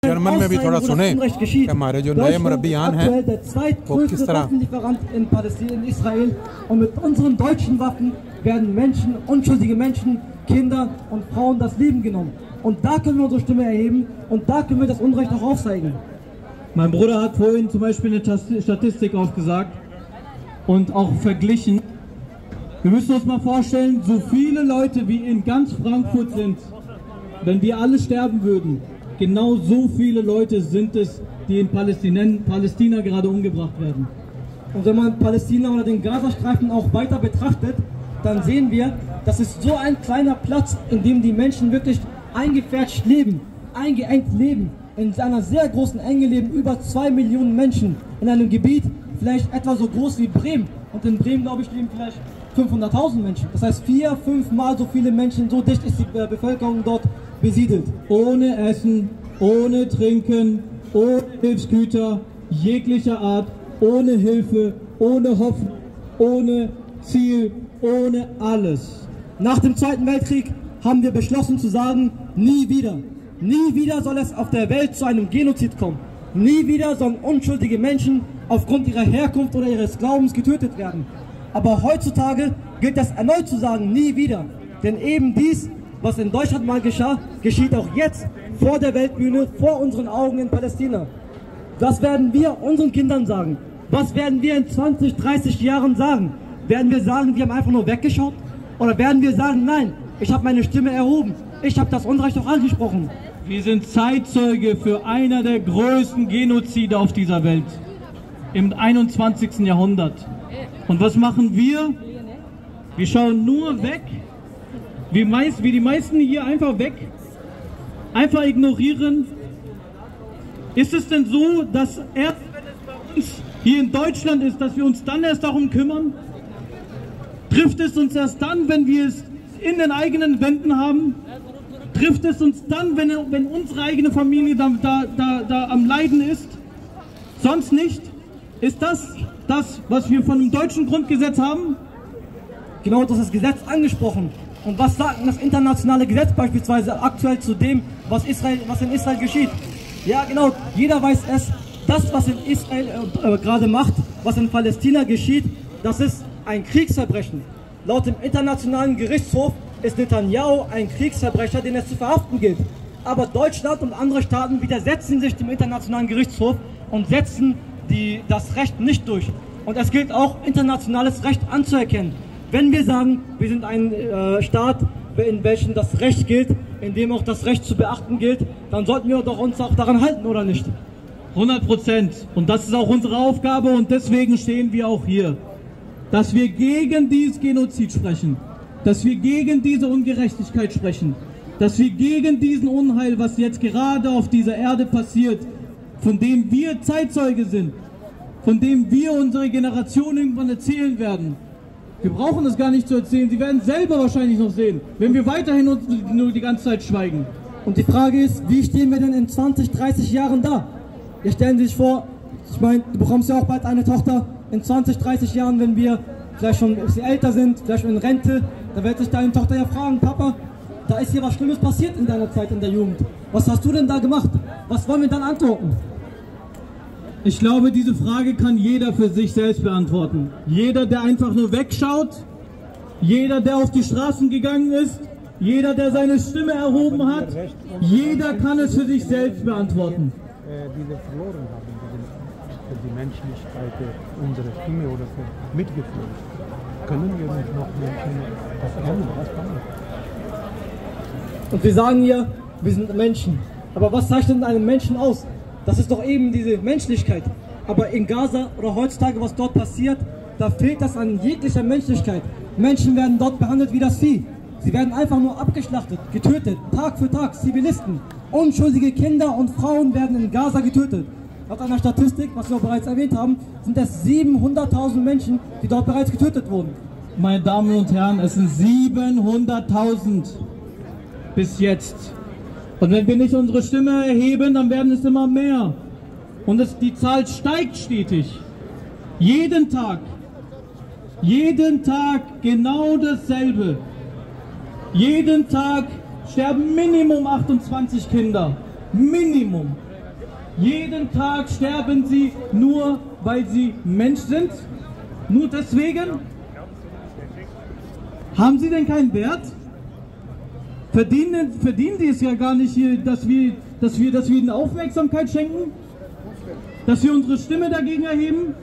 जर्मन में भी थोड़ा सुने कि हमारे जो नए मुरब्बियान हैं वो किस तरह in Israel und mit unseren deutschen Waffen werden Menschen, unschuldige Menschen, Kinder und Frauen das Leben genommen. Und da können wir unsere Stimme erheben und da können wir das Unrecht auch aufzeigen. Mein Bruder hat vorhin zum Beispiel eine Statistik aufgesagt und auch verglichen. Wir müssen uns mal vorstellen, so viele Leute wie in ganz Frankfurt sind, wenn wir alle sterben würden, genau so viele Leute sind es, die in Palästina gerade umgebracht werden. Und wenn man Palästina oder den Gazastreifen auch weiter betrachtet, dann sehen wir, das ist so ein kleiner Platz, in dem die Menschen wirklich eingepfercht leben, eingeengt leben, in einer sehr großen Enge leben, über 2 Millionen Menschen in einem Gebiet, vielleicht etwa so groß wie Bremen. Und in Bremen, glaube ich, leben vielleicht 500.000 Menschen. Das heißt 4-5 Mal so viele Menschen, so dicht ist die Bevölkerung dort besiedelt. Ohne Essen, ohne Trinken, ohne Hilfsgüter jeglicher Art, ohne Hilfe, ohne Hoffnung, ohne Ziel, ohne alles. Nach dem Zweiten Weltkrieg haben wir beschlossen zu sagen, nie wieder. Nie wieder soll es auf der Welt zu einem Genozid kommen. Nie wieder sollen unschuldige Menschen aufgrund ihrer Herkunft oder ihres Glaubens getötet werden. Aber heutzutage gilt es erneut zu sagen, nie wieder. Denn eben dies, was in Deutschland mal geschah, geschieht auch jetzt vor der Weltbühne, vor unseren Augen in Palästina. Was werden wir unseren Kindern sagen? Was werden wir in 20, 30 Jahren sagen? Werden wir sagen, wir haben einfach nur weggeschaut? Oder werden wir sagen, nein, ich habe meine Stimme erhoben, ich habe das Unrecht auch angesprochen? Wir sind Zeitzeuge für einer der größten Genozide auf dieser Welt im 21. Jahrhundert. Und was machen wir? Wir schauen nur weg, wie die meisten hier einfach weg, einfach ignorieren. Ist es denn so, dass erst wenn es bei uns hier in Deutschland ist, dass wir uns dann erst darum kümmern? Trifft es uns erst dann, wenn wir es in den eigenen Wänden haben? Trifft es uns dann, wenn unsere eigene Familie da am Leiden ist? Sonst nicht? Ist das, was wir von dem deutschen Grundgesetz haben? Genau, das ist Gesetz angesprochen. Und was sagt das internationale Gesetz beispielsweise aktuell zu dem, was in Israel geschieht? Ja, genau, jeder weiß es. Das, was in Israel gerade macht, was in Palästina geschieht, das ist ein Kriegsverbrechen. Laut dem Internationalen Gerichtshof ist Netanyahu ein Kriegsverbrecher, den es zu verhaften gilt. Aber Deutschland und andere Staaten widersetzen sich dem Internationalen Gerichtshof und setzen das Recht nicht durch. Und es gilt auch, internationales Recht anzuerkennen. Wenn wir sagen, wir sind ein Staat, in welchem das Recht gilt, in dem auch das Recht zu beachten gilt, dann sollten wir doch uns auch daran halten, oder nicht? 100%. Und das ist auch unsere Aufgabe und deswegen stehen wir auch hier. Dass wir gegen dieses Genozid sprechen, dass wir gegen diese Ungerechtigkeit sprechen, dass wir gegen diesen Unheil, was jetzt gerade auf dieser Erde passiert, von dem wir Zeitzeuge sind, von dem wir unsere Generation irgendwann erzählen werden. Wir brauchen das gar nicht zu erzählen, sie werden selber wahrscheinlich noch sehen, wenn wir weiterhin nur die ganze Zeit schweigen. Und die Frage ist, wie stehen wir denn in 20, 30 Jahren da? Ihr stellen sich vor, ich meine, du bekommst ja auch bald eine Tochter, in 20, 30 Jahren, wenn wir vielleicht schon ein bisschen älter sind, vielleicht schon in Rente, da wird sich deine Tochter ja fragen, Papa, da ist hier was Schlimmes passiert in deiner Zeit in der Jugend. Was hast du denn da gemacht? Was wollen wir dann antworten? Ich glaube, diese Frage kann jeder für sich selbst beantworten. Jeder, der einfach nur wegschaut, jeder, der auf die Straßen gegangen ist, jeder, der seine Stimme erhoben hat, jeder kann es für sich selbst beantworten. Die wir verloren haben, für die Menschlichkeit, unsere Stimme oder für Mitgefühl. Können wir nicht noch Menschen das ändern? Was kann man? Und wir sagen hier, wir sind Menschen. Aber was zeichnet einen Menschen aus? Das ist doch eben diese Menschlichkeit. Aber in Gaza oder heutzutage, was dort passiert, da fehlt das an jeglicher Menschlichkeit. Menschen werden dort behandelt wie das Vieh. Sie werden einfach nur abgeschlachtet, getötet, Tag für Tag, Zivilisten. Unschuldige Kinder und Frauen werden in Gaza getötet. Laut einer Statistik, was wir bereits erwähnt haben, sind es 700.000 Menschen, die dort bereits getötet wurden. Meine Damen und Herren, es sind 700.000 bis jetzt. Und wenn wir nicht unsere Stimme erheben, dann werden es immer mehr. Und die Zahl steigt stetig. Jeden Tag genau dasselbe. Jeden Tag sterben Minimum 28 Kinder. Minimum. Jeden Tag sterben sie nur, weil sie Mensch sind? Nur deswegen? Haben sie denn keinen Wert? Verdienen sie es ja gar nicht hier, dass wir ihnen Aufmerksamkeit schenken? Dass wir unsere Stimme dagegen erheben?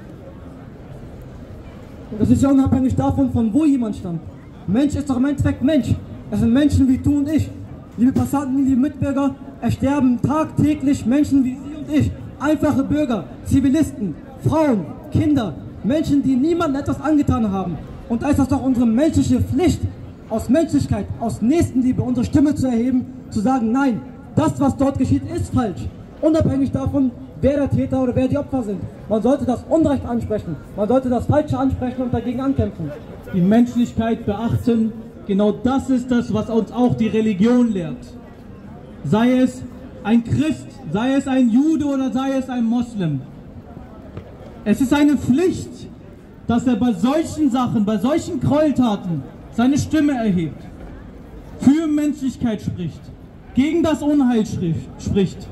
Das ist ja unabhängig davon, von wo jemand stammt. Mensch ist doch im Endeffekt Mensch. Es sind Menschen wie du und ich. Liebe Passanten, liebe Mitbürger, es sterben tagtäglich Menschen wie Sie und ich. Einfache Bürger, Zivilisten, Frauen, Kinder, Menschen, die niemandem etwas angetan haben. Und da ist das doch unsere menschliche Pflicht, aus Menschlichkeit, aus Nächstenliebe unsere Stimme zu erheben, zu sagen, nein, das, was dort geschieht, ist falsch. Unabhängig davon, wer der Täter oder wer die Opfer sind. Man sollte das Unrecht ansprechen, man sollte das Falsche ansprechen und dagegen ankämpfen. Die Menschlichkeit beachten, genau das ist das, was uns auch die Religion lehrt. Sei es ein Christ, sei es ein Jude oder sei es ein Moslem. Es ist eine Pflicht, dass er bei solchen Sachen, bei solchen Gräueltaten seine Stimme erhebt, für Menschlichkeit spricht, gegen das Unheil spricht.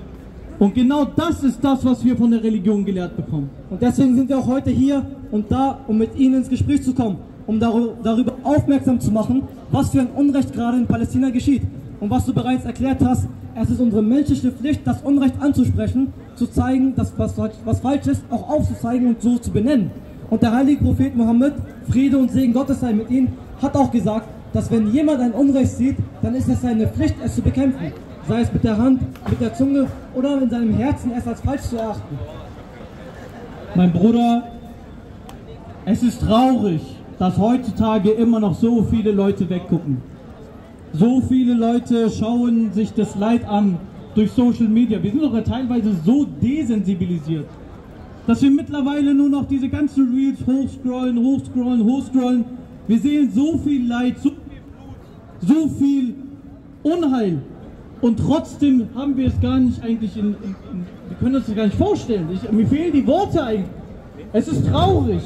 Und genau das ist das, was wir von der Religion gelehrt bekommen. Und deswegen sind wir auch heute hier und da, um mit Ihnen ins Gespräch zu kommen, um darüber aufmerksam zu machen, was für ein Unrecht gerade in Palästina geschieht. Und was du bereits erklärt hast, es ist unsere menschliche Pflicht, das Unrecht anzusprechen, zu zeigen, dass was falsch ist, auch aufzuzeigen und so zu benennen. Und der heilige Prophet Mohammed, Friede und Segen Gottes sei mit ihm, hat auch gesagt, dass wenn jemand ein Unrecht sieht, dann ist es seine Pflicht, es zu bekämpfen. Sei es mit der Hand, mit der Zunge oder in seinem Herzen es als falsch zu erachten. Mein Bruder, es ist traurig, dass heutzutage immer noch so viele Leute weggucken. So viele Leute schauen sich das Leid an durch Social Media. Wir sind sogar teilweise so desensibilisiert, dass wir mittlerweile nur noch diese ganzen Reels hochscrollen. Wir sehen so viel Leid, so viel Blut, so viel Unheil. Und trotzdem haben wir es gar nicht eigentlich wir können uns das gar nicht vorstellen. Mir fehlen die Worte eigentlich. Es ist traurig.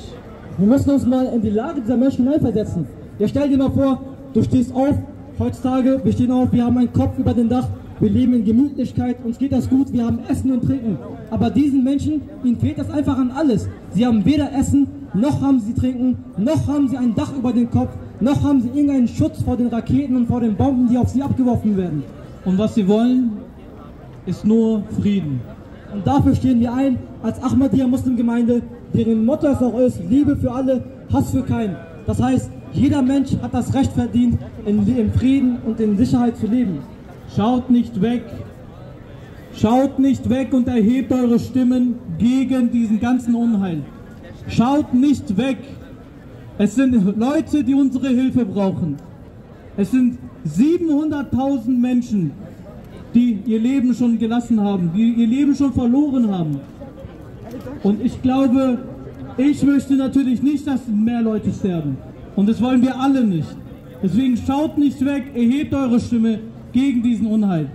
Wir müssen uns mal in die Lage dieser Menschen hineinversetzen. Ja, stell dir mal vor, du stehst auf, heutzutage, wir stehen auf, wir haben einen Kopf über dem Dach, wir leben in Gemütlichkeit, uns geht das gut, wir haben Essen und Trinken. Aber diesen Menschen, ihnen fehlt das einfach an alles. Sie haben weder Essen, noch haben sie Trinken, noch haben sie ein Dach über dem Kopf, noch haben sie irgendeinen Schutz vor den Raketen und vor den Bomben, die auf sie abgeworfen werden. Und was sie wollen, ist nur Frieden. Und dafür stehen wir ein, als Ahmadiyya Muslimgemeinde, deren Motto es auch ist, Liebe für alle, Hass für keinen. Das heißt, jeder Mensch hat das Recht verdient, in Frieden und in Sicherheit zu leben. Schaut nicht weg und erhebt eure Stimmen gegen diesen ganzen Unheil. Schaut nicht weg. Es sind Leute, die unsere Hilfe brauchen. Es sind 700.000 Menschen, die ihr Leben schon gelassen haben, die ihr Leben schon verloren haben. Und ich glaube, ich möchte natürlich nicht, dass mehr Leute sterben. Und das wollen wir alle nicht. Deswegen schaut nicht weg, erhebt eure Stimme gegen diesen Unheil.